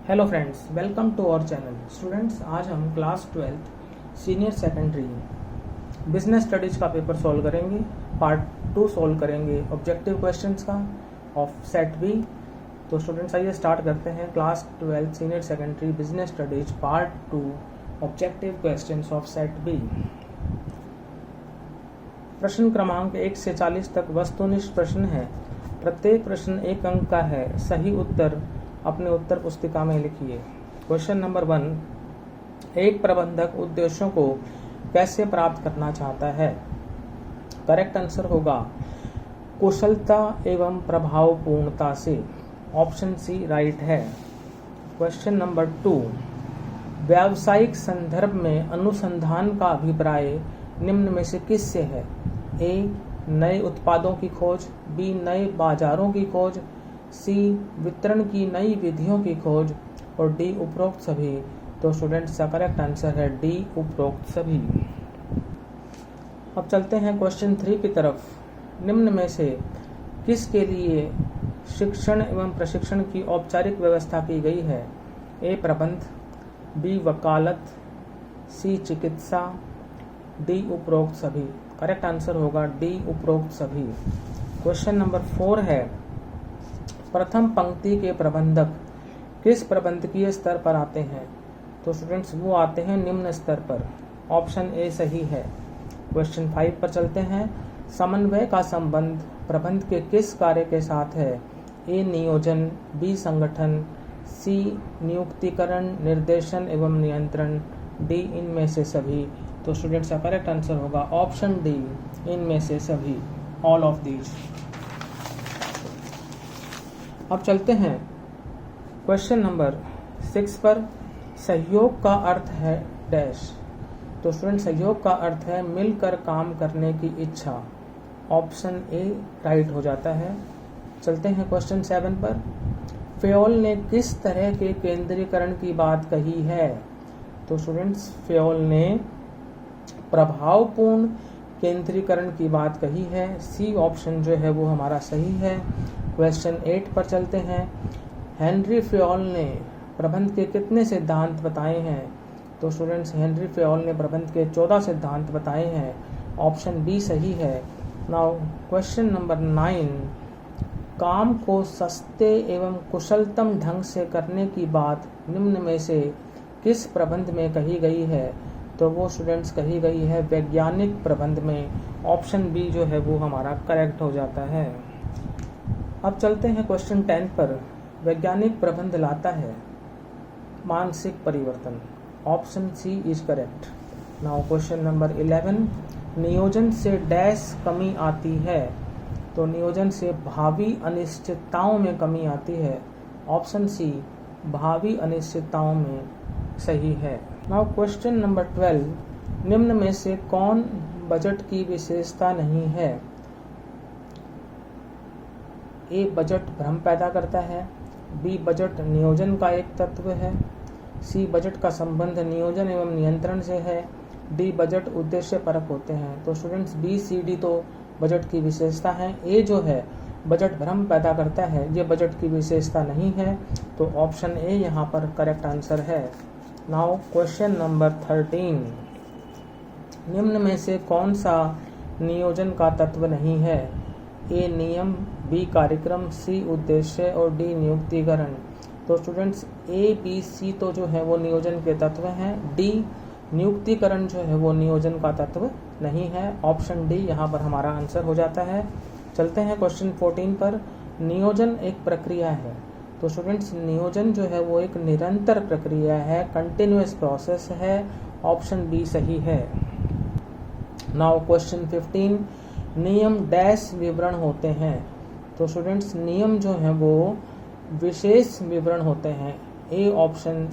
Hello friends, welcome to our channel. Students, आज हम class 12 senior secondary business studies का paper solve करेंगे। Part 2 solve करेंगे objective questions का ऑफ सेट बी। तो स्टूडेंट्स, आइए स्टार्ट करते हैं class 12 senior secondary business studies part 2 objective questions of set B. प्रश्न क्रमांक 1 से 40 तक वस्तुनिष्ठ प्रश्न है। प्रत्येक प्रश्न 1 अंक का है। सही उत्तर अपने उत्तर पुस्तिका में लिखिए। क्वेश्चन नंबर 1, एक प्रबंधक उद्देश्यों को कैसे प्राप्त करना चाहता है? करेक्ट आंसर होगा कुशलता एवं प्रभावपूर्णता से। ऑप्शन सी राइट है। क्वेश्चन नंबर 2, व्यावसायिक संदर्भ में अनुसंधान का अभिप्राय निम्न में से किससे है? ए, नए उत्पादों की खोज, बी, नए बाजारों की खोज, सी, वितरण की नई विधियों की खोज और डी, उपरोक्त सभी। तो स्टूडेंट्स का करेक्ट आंसर है डी, उपरोक्त सभी। अब चलते हैं क्वेश्चन 3 की तरफ। निम्न में से किसके लिए शिक्षण एवं प्रशिक्षण की औपचारिक व्यवस्था की गई है? ए, प्रबंध, बी, वकालत, सी, चिकित्सा, डी, उपरोक्त सभी। करेक्ट आंसर होगा डी, उपरोक्त सभी। क्वेश्चन नंबर 4 है, प्रथम पंक्ति के प्रबंधक किस प्रबंधकीय स्तर पर आते हैं? तो स्टूडेंट्स, वो आते हैं निम्न स्तर पर। ऑप्शन ए सही है। क्वेश्चन 5 पर चलते हैं। समन्वय का संबंध प्रबंध के किस कार्य के साथ है? ए, नियोजन, बी, संगठन, सी, नियुक्तिकरण, निर्देशन एवं नियंत्रण, डी, इनमें से सभी। तो स्टूडेंट्स का करेक्ट आंसर होगा ऑप्शन डी, इनमें से सभी, ऑल ऑफ दीज। अब चलते हैं क्वेश्चन नंबर 6 पर। सहयोग का अर्थ है डैश। तो स्टूडेंट, सहयोग का अर्थ है मिलकर काम करने की इच्छा। ऑप्शन ए राइट हो जाता है। चलते हैं क्वेश्चन 7 पर। फेयोल ने किस तरह के केंद्रीकरण की बात कही है? तो स्टूडेंट्स, फेयोल ने प्रभावपूर्ण केंद्रीकरण की बात कही है। सी ऑप्शन जो है वो हमारा सही है। क्वेश्चन 8 पर चलते हैं। हेनरी फेयोल ने प्रबंध के कितने सिद्धांत बताए हैं? तो स्टूडेंट्स, हेनरी फेयोल ने प्रबंध के 14 सिद्धांत बताए हैं। ऑप्शन बी सही है। नाउ क्वेश्चन नंबर 9, काम को सस्ते एवं कुशलतम ढंग से करने की बात निम्न में से किस प्रबंध में कही गई है? तो वो स्टूडेंट्स कही गई है वैज्ञानिक प्रबंध में। ऑप्शन बी जो है वो हमारा करेक्ट हो जाता है। अब चलते हैं क्वेश्चन 10 पर। वैज्ञानिक प्रबंध लाता है मानसिक परिवर्तन। Option C is correct. Now question number 11, नियोजन से डैश कमी आती है? तो नियोजन से भावी अनिश्चितताओं में कमी आती है। ऑप्शन सी, भावी अनिश्चितताओं में सही है। नाउ क्वेश्चन नंबर 12, निम्न में से कौन बजट की विशेषता नहीं है? ए, बजट भ्रम पैदा करता है, बी, बजट नियोजन का एक तत्व है, सी, बजट का संबंध नियोजन एवं नियंत्रण से है, डी, बजट उद्देश्य परक होते हैं। तो स्टूडेंट्स, बी, सी, डी तो बजट की विशेषता है। ए जो है बजट भ्रम पैदा करता है, ये बजट की विशेषता नहीं है। तो ऑप्शन ए यहाँ पर करेक्ट आंसर है। नाउ क्वेश्चन नंबर 13, निम्न में से कौन सा नियोजन का तत्व नहीं है? ए, नियम, बी, कार्यक्रम, सी, उद्देश्य और डी, नियुक्तिकरण। तो स्टूडेंट्स, ए, बी, सी तो जो है वो नियोजन के तत्व हैं। डी, नियुक्तिकरण जो है वो नियोजन का तत्व नहीं है। ऑप्शन डी यहाँ पर हमारा आंसर हो जाता है। चलते हैं क्वेश्चन 14 पर। नियोजन एक प्रक्रिया है। तो स्टूडेंट्स, नियोजन जो है वो एक निरंतर प्रक्रिया है, कंटिन्यूअस प्रोसेस है। ऑप्शन बी सही है। नाउ क्वेश्चन 15, नियम डैश विवरण होते हैं? तो स्टूडेंट्स, नियम जो है वो विशेष विवरण होते हैं। ए ऑप्शन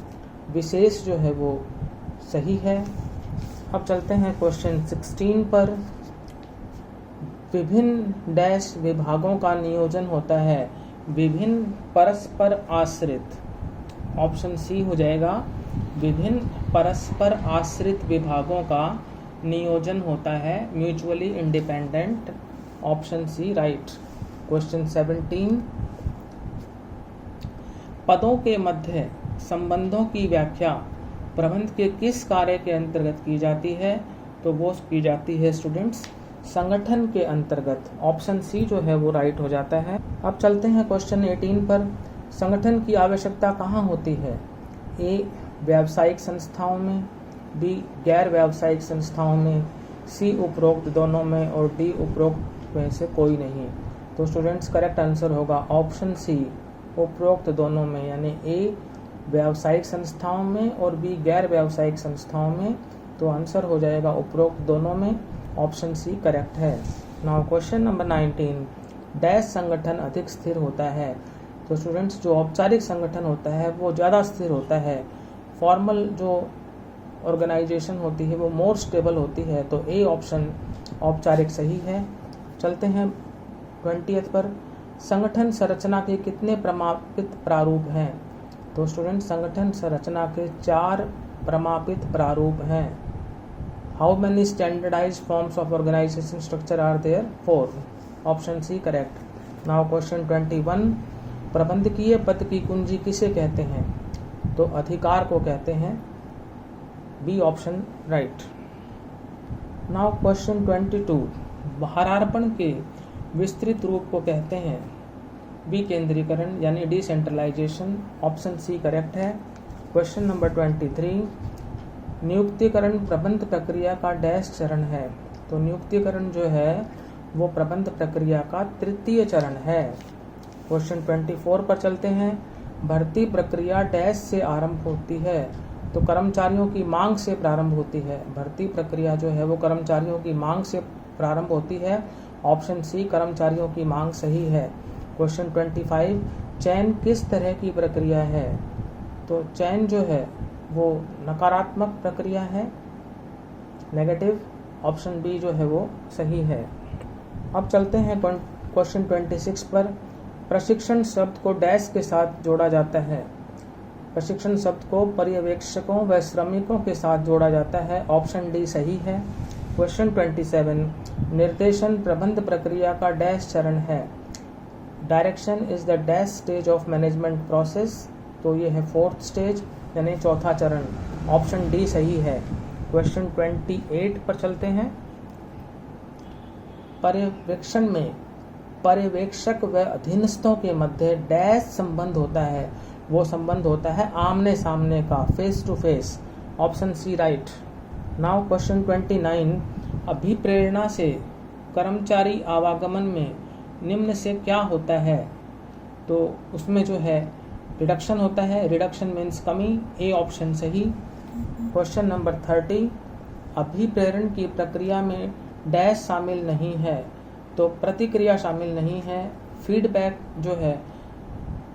विशेष जो है वो सही है। अब चलते हैं क्वेश्चन 16 पर। विभिन्न डैश विभागों का नियोजन होता है? विभिन्न परस्पर आश्रित। ऑप्शन सी हो जाएगा, विभिन्न परस्पर आश्रित विभागों का नियोजन होता है, mutually independent. Option C right. Question 17, पदों के मध्य संबंधों की व्याख्या प्रबंध के किस कार्य के अंतर्गत की जाती है? तो वो की जाती है स्टूडेंट्स संगठन के अंतर्गत। ऑप्शन सी जो है वो राइट हो जाता है। अब चलते हैं क्वेश्चन 18 पर। संगठन की आवश्यकता कहाँ होती है? ए व्यावसायिक संस्थाओं में, बी गैर व्यावसायिक संस्थाओं में, सी उपरोक्त दोनों में और डी उपरोक्त में से कोई नहीं। तो स्टूडेंट्स करेक्ट आंसर होगा ऑप्शन सी उपरोक्त दोनों में, यानी ए व्यावसायिक संस्थाओं में और बी गैर व्यावसायिक संस्थाओं में। तो आंसर हो जाएगा उपरोक्त दोनों में, ऑप्शन सी करेक्ट है। नाउ क्वेश्चन नंबर 19, डैश संगठन अधिक स्थिर होता है? तो स्टूडेंट्स जो औपचारिक संगठन होता है वो ज़्यादा स्थिर होता है, फॉर्मल जो ऑर्गेनाइजेशन होती है वो मोर स्टेबल होती है। तो ए ऑप्शन औपचारिक सही है। चलते हैं 20th पर। संगठन संरचना के कितने प्रमापित प्रारूप हैं? तो स्टूडेंट संगठन संरचना के 4 प्रमापित प्रारूप हैं। How many standardised forms of organisation structure are there? 4। Option C correct. Now question 21, प्रबंधकीय पद की कुंजी किसे कहते हैं? तो अधिकार को कहते हैं, B option right. Now question 22, भारार्पण के विस्तृत रूप को कहते हैं? विकेंद्रीकरण यानी डिसेंट्रलाइजेशन, ऑप्शन सी करेक्ट है। क्वेश्चन नंबर 23, नियुक्तिकरण प्रबंध प्रक्रिया का डैश चरण है? तो नियुक्तिकरण जो है वो प्रबंध प्रक्रिया का 3य चरण है। क्वेश्चन 24 पर चलते हैं। भर्ती प्रक्रिया डैश से आरंभ होती है? तो कर्मचारियों की मांग से प्रारंभ होती है। भर्ती प्रक्रिया जो है वो कर्मचारियों की मांग से प्रारंभ होती है, ऑप्शन सी कर्मचारियों की मांग सही है। क्वेश्चन 25, चयन किस तरह की प्रक्रिया है? तो चयन जो है वो नकारात्मक प्रक्रिया है, नेगेटिव, ऑप्शन बी जो है वो सही है। अब चलते हैं क्वेश्चन 26 पर। प्रशिक्षण शब्द को डैश के साथ जोड़ा जाता है? प्रशिक्षण शब्द को पर्यवेक्षकों व श्रमिकों के साथ जोड़ा जाता है, ऑप्शन डी सही है। क्वेश्चन 27, निर्देशन प्रबंध प्रक्रिया का डैश चरण है? Direction is the dash stage of management process? तो ये है 4th स्टेज यानी 4था चरण, ऑप्शन डी सही है। क्वेश्चन 28 पर चलते हैं। पर्यवेक्षण में पर्यवेक्षक व अधीनस्थों के मध्य डैश संबंध होता है? वो संबंध होता है आमने सामने का, face to face, option C right. Now question 29, अभिप्रेरणा से कर्मचारी आवागमन में निम्न से क्या होता है? तो उसमें जो है रिडक्शन होता है, रिडक्शन मीन्स कमी, ए ऑप्शन सही। क्वेश्चन नंबर 30, अभिप्रेरण की प्रक्रिया में डैश शामिल नहीं है? तो प्रतिक्रिया शामिल नहीं है, फीडबैक जो है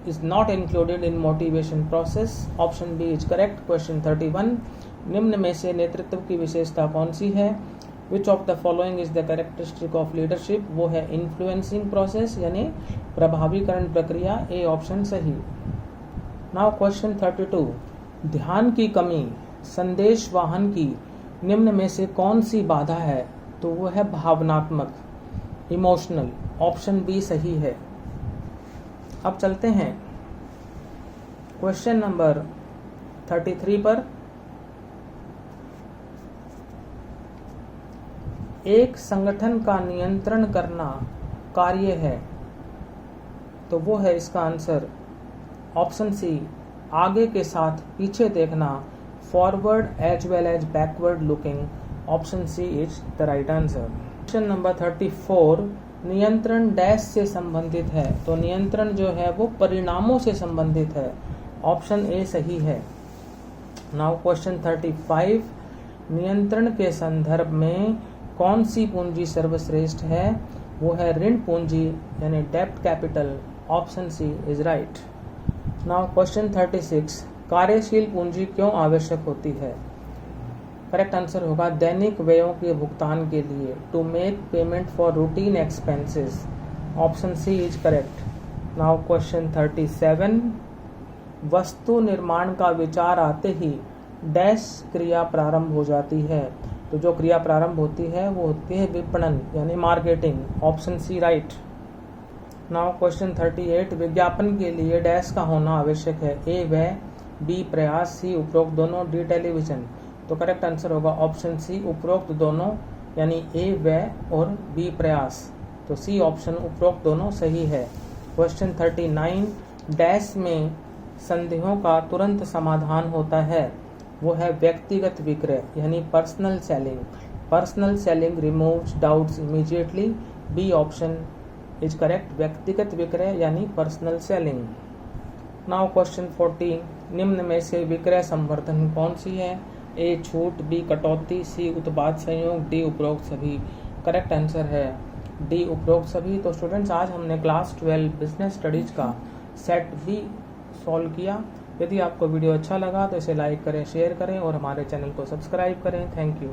is not included in motivation process, option B is correct। Question 31, निम्न में से नेतृत्व की विशेषता कौन सी है? Which of the following is the characteristic of leadership? वो है influencing process यानी प्रभावीकरण प्रक्रिया, ए ऑप्शन सही। नाउ क्वेश्चन 32, ध्यान की कमी संदेश वाहन की निम्न में से कौन सी बाधा है? तो वो है भावनात्मक, इमोशनल, ऑप्शन बी सही है। अब चलते हैं क्वेश्चन नंबर 33 पर। एक संगठन का नियंत्रण करना कार्य है? तो वो है इसका आंसर ऑप्शन सी, आगे के साथ पीछे देखना, forward as well as backward looking, option C is the right answer. Question number 34, नियंत्रण डैश से संबंधित है? तो नियंत्रण जो है वो परिणामों से संबंधित है, ऑप्शन ए सही है। नाउ क्वेश्चन 35, नियंत्रण के संदर्भ में कौन सी पूंजी सर्वश्रेष्ठ है? वो है ऋण पूंजी यानी डेब्ट capital, option C is right. Now question 36, कार्यशील पूंजी क्यों आवश्यक होती है? करेक्ट आंसर होगा दैनिक व्ययों के भुगतान के लिए, to make payment for routine expenses, option C is correct. Now question 37, वस्तु निर्माण का विचार आते ही डैश क्रिया प्रारंभ हो जाती है? तो जो क्रिया प्रारंभ होती है वो होती है विपणन यानी marketing, option C right. Now question 38, विज्ञापन के लिए डैश का होना आवश्यक है? ए व्यय, बी प्रयास, सी उपरोक्त दोनों, डी टेलीविजन। तो करेक्ट आंसर होगा ऑप्शन सी उपरोक्त दोनों, यानी ए व्यय और बी प्रयास। तो सी ऑप्शन उपरोक्त दोनों सही है। क्वेश्चन 39, डैश में संदेहों का तुरंत समाधान होता है, वो है व्यक्तिगत विक्रय यानी personal selling. Personal selling removes doubts immediately. B option is correct, व्यक्तिगत विक्रय यानी पर्सनल सेलिंग। नाउ क्वेश्चन 14, निम्न में से विक्रय संवर्धन कौन सी है? ए छूट, बी कटौती, सी उत्पाद संयोग, डी उपरोक्त सभी। करेक्ट आंसर है डी उपरोक्त सभी। तो स्टूडेंट्स, आज हमने क्लास 12 बिजनेस स्टडीज का सेट बी सॉल्व किया। यदि आपको वीडियो अच्छा लगा तो इसे लाइक करें, शेयर करें और हमारे चैनल को सब्सक्राइब करें। Thank you.